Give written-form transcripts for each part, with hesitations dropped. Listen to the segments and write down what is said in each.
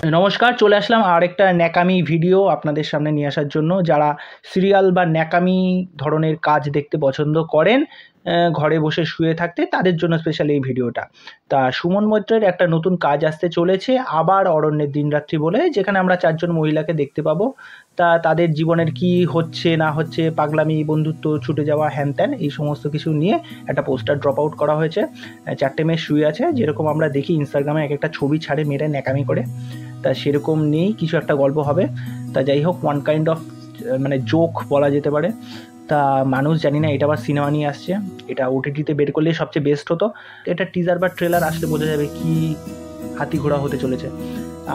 নমস্কার, চলে আসলাম আরেকটা ন্যাকামি ভিডিও আপনাদের সামনে নিয়ে আসার জন্য। যারা সিরিয়াল বা ন্যাকামি ধরনের কাজ দেখতে পছন্দ করেন, ঘরে বসে শুয়ে থাকতে, তাদের জন্য স্পেশাল এই ভিডিওটা। তা সুমন মৈত্রের একটা নতুন কাজ আসতে চলেছে, আবার অরণ্যের দিনরাত্রি বলে, যেখানে আমরা 4 জন মহিলাকে দেখতে পাবো। তা তাদের জীবনের কি হচ্ছে না হচ্ছে, পাগলামি, বন্ধুত্ব, ছুটে যাওয়া, হ্যান ত্যান, এই সমস্ত কিছু নিয়ে একটা পোস্টার ড্রপ আউট করা হয়েছে। 4টে মেয়ে শুয়ে আছে, যেরকম আমরা দেখি ইনস্টাগ্রামে এক একটা ছবি ছাড়ে মেয়েরা ন্যাকামি করে, তা সেরকম নিয়েই কিছু একটা গল্প হবে। তা যাই হোক, ওয়ান কাইন্ড অফ মানে জোক বলা যেতে পারে। তা মানুষ জানি না এটা আবার সিনেমা নিয়ে আসছে, এটা ওটিটিতে বের করলেই সবচেয়ে বেস্ট হতো। এটা টিজার বা ট্রেলার আসলে বোঝা যাবে কি হাতি ঘোড়া হতে চলেছে।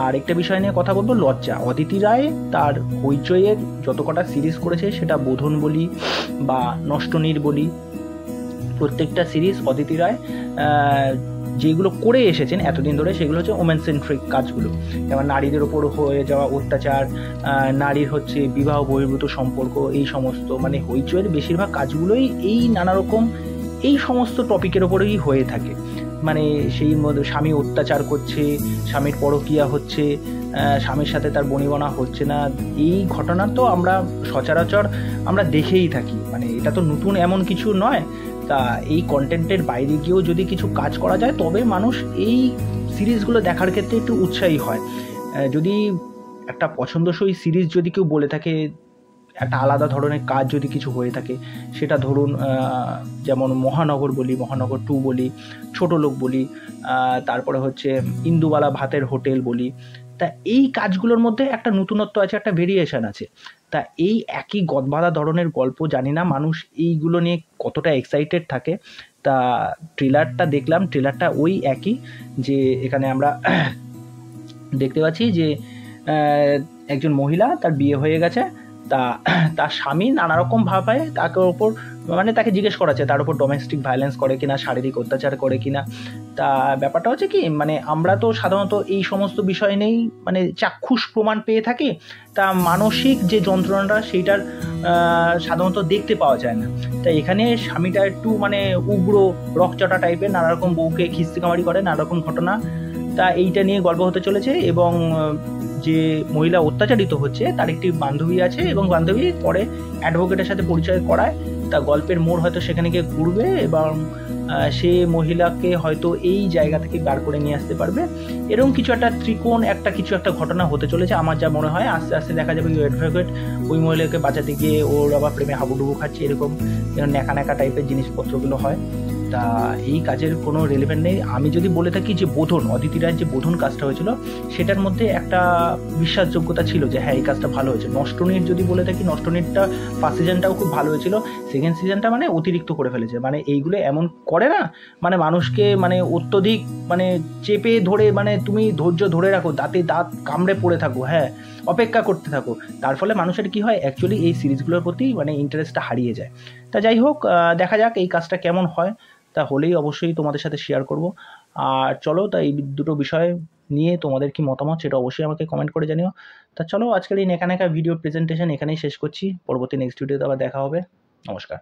আর একটা বিষয় নিয়ে কথা বলবো, লজ্জা। অদিতি রায় তার হইচইয়ের যত কটা সিরিজ করেছে, সেটা বোধন বলি বা নষ্টনীর বলি, প্রত্যেকটা সিরিজ অদিতি রায় যেগুলো করে এসেছেন এতদিন ধরে, সেগুলো হচ্ছে ওমেন সেন্ট্রিক কাজগুলো। যেমন নারীদের ওপর হয়ে যাওয়া অত্যাচার, নারীর হচ্ছে বিবাহ বহির্ভূত সম্পর্ক, এই সমস্ত মানে হইচইয়ের বেশিরভাগ কাজগুলোই এই নানা রকম এই সমস্ত টপিকের ওপরেই হয়ে থাকে। মানে সেই মধ্যে স্বামী অত্যাচার করছে, স্বামীর পরকীয়া হচ্ছে, স্বামীর সাথে তার বনিবনা হচ্ছে না, এই ঘটনা তো আমরা সচরাচর আমরা দেখেই থাকি। মানে এটা তো নতুন এমন কিছু নয়। তা এই কন্টেন্টের বাইরে গিয়েও যদি কিছু কাজ করা যায়, তবে মানুষ এই সিরিজগুলো দেখার ক্ষেত্রে একটু উৎসাহী হয়। যদি একটা পছন্দসই সিরিজ যদি কেউ বলে থাকে, একটা আলাদা ধরনের কাজ যদি কিছু হয়ে থাকে, সেটা ধরুন যেমন মহানগর বলি, মহানগর 2 বলি, ছোট লোক বলি, তারপরে হচ্ছে ইন্দুবালা ভাতের হোটেল বলি। তা এই কাজগুলোর মধ্যে একটা নতুনত্ব আছে, একটা ভেরিয়েশন আছে। তা এই একই গদবাঁধা ধরনের গল্প, জানি না মানুষ এইগুলো নিয়ে কতটা এক্সাইটেড থাকে। তা ট্রেলারটা দেখলাম, ট্রেলারটা ওই একই, যে এখানে আমরা দেখতে পাচ্ছি যে একজন মহিলা, তার বিয়ে হয়ে গেছে, তা তার স্বামী নানারকমভাবে তাকে ওপর মানে তাকে জিজ্ঞেস করাচ্ছে তার উপর ডোমেস্টিক ভায়োলেন্স করে কিনা, শারীরিক অত্যাচার করে কিনা। তা ব্যাপারটা হচ্ছে কি, মানে আমরা তো সাধারণত এই সমস্ত বিষয় নিয়েই মানে চাক্ষুষ প্রমাণ পেয়ে থাকি। তা মানসিক যে যন্ত্রণাটা, সেইটার সাধারণত দেখতে পাওয়া যায় না। তা এখানে স্বামীটা একটু মানে উগ্র, রকচটা টাইপের, নানারকম বউকে খিস্তিকামারি করে, নানারকম ঘটনা। তা এইটা নিয়ে গল্প হতে চলেছে। এবং যে মহিলা অত্যাচারিত হচ্ছে, তার একটি বান্ধবী আছে, এবং বান্ধবী পরে অ্যাডভোকেটের সাথে পরিচয় করায়। তা গল্পের মোড় হয়তো সেখানে গিয়ে ঘুরবে, এবং সে মহিলাকে হয়তো এই জায়গা থেকে বার করে নিয়ে আসতে পারবে। এরকম কিছু একটা ত্রিকোণ একটা কিছু একটা ঘটনা হতে চলেছে আমার যা মনে হয়। আস্তে আস্তে দেখা যাবে ওই অ্যাডভোকেট ওই মহিলাকে বাঁচাতে গিয়ে ওর আবার প্রেমে হাবুডুবু খাচ্ছে, এরকম ন্যাকা ন্যাকা টাইপের জিনিসপত্রগুলো হয়। তা এই কাজের কোনো রেলেভেন্ট নেই। আমি যদি বলে থাকি যে বোধন, অদিতি রায়ের যে বোধন কাজটা হয়েছিল, সেটার মধ্যে একটা বিশ্বাসযোগ্যতা ছিল যে হ্যাঁ এই কাজটা ভালো হয়েছে। নষ্টনীর যদি বলে থাকি, নষ্টনীরটা ফার্স্ট সিজনটাও খুব ভালো হয়েছিল, সেকেন্ড সিজনটা মানে অতিরিক্ত করে ফেলেছে। মানে এইগুলো এমন করে না, মানে মানুষকে মানে অত্যধিক মানে চেপে ধরে, মানে তুমি ধৈর্য ধরে রাখো, দাঁতে দাঁত কামড়ে পড়ে থাকো, হ্যাঁ অপেক্ষা করতে থাকো। তার ফলে মানুষের কি হয়, অ্যাকচুয়ালি এই সিরিজগুলোর প্রতি মানে ইন্টারেস্টটা হারিয়ে যায়। তা যাই হোক, দেখা যাক এই কাজটা কেমন হয়। তা হলেই অবশ্যই তোমাদের সাথে শেয়ার করব। আর চলো, তা এই দুটো বিষয় নিয়ে তোমাদের কি মতামত, সেটা অবশ্যই আমাকে কমেন্ট করে জানিও। তা চলো, আজকের এই ন্যাকা ন্যাকা ভিডিও প্রেজেন্টেশন এখানেই শেষ করছি। পরবর্তী নেক্সট ভিডিওতে আবার দেখা হবে। নমস্কার।